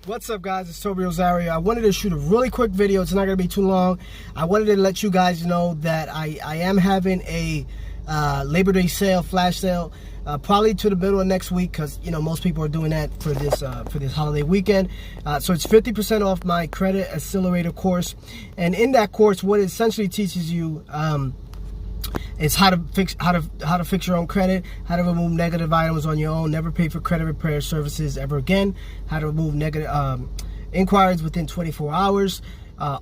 What's up, guys? It's Toby Rosario. I wanted to shoot a really quick video. It's not going to be too long. I wanted to let you guys know that I am having a Labor Day sale, flash sale, probably to the middle of next week, because most people are doing that for this holiday weekend. So it's 50% off my credit accelerator course, and in that course, what it essentially teaches you is how to fix your own credit, how to remove negative items on your own, never pay for credit repair services ever again, how to remove negative inquiries within 24 hours.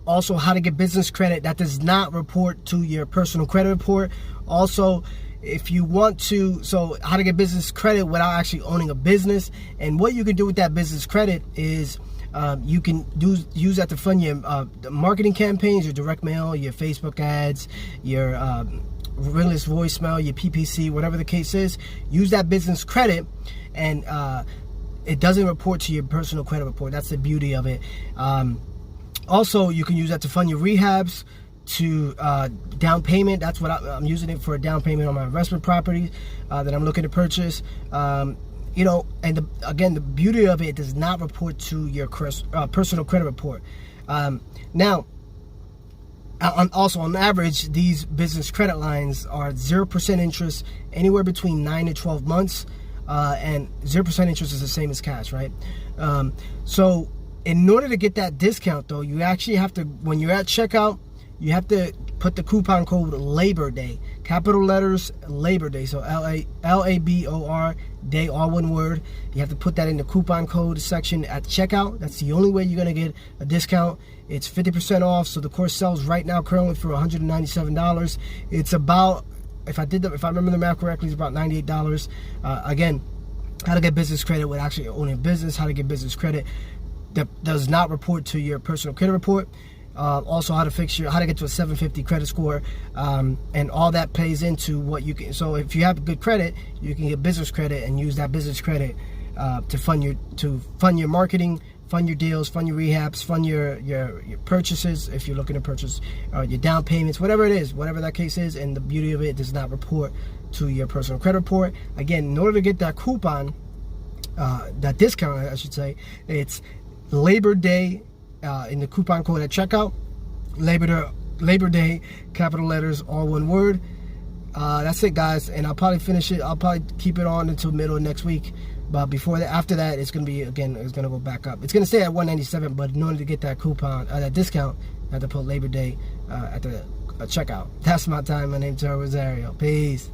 Also, how to get business credit that does not report to your personal credit report. Also, if you want to, so how to get business credit without actually owning a business. And what you can do with that business credit is you can use that to fund your marketing campaigns, your direct mail, your Facebook ads, your ringless voicemail, your PPC, whatever the case is. Use that business credit, and it doesn't report to your personal credit report. That's the beauty of it. Also, you can use that to fund your rehabs, to down payment. That's what I'm using it for, a down payment on my investment property that I'm looking to purchase. And again, the beauty of it does not report to your personal credit report. Now, also on average, these business credit lines are 0% interest, anywhere between 9 to 12 months, and 0% interest is the same as cash, right? So in order to get that discount, though, you actually have to, when you're at checkout, you have to put the coupon code Labor Day, capital letters, Labor Day, so Labor Day, all one word. You have to put that in the coupon code section at checkout. That's the only way you're going to get a discount. It's 50% off, so the course sells right now currently for $197. It's about, if I remember the math correctly, it's about $98. Again, how to get business credit with actually owning a business, how to get business credit that does not report to your personal credit report. Also, how to get to a 750 credit score, and all that plays into what you can. So if you have good credit, you can get business credit and use that business credit to fund your marketing, fund your deals, fund your rehabs, fund your purchases if you're looking to purchase, your down payments, whatever it is, whatever that case is. And the beauty of it does not report to your personal credit report. Again, in order to get that coupon, that discount, I should say, it's Labor Day. In the coupon code at checkout, Labor Day, capital letters, all one word. That's it, guys, and I'll probably finish it. I'll probably keep it on until middle of next week, but before that, after that, it's gonna be, again, it's gonna go back up. It's gonna stay at $197, but in order to get that coupon, that discount, I have to put Labor Day at the checkout. That's my time. My name's Toby Rosario. Peace.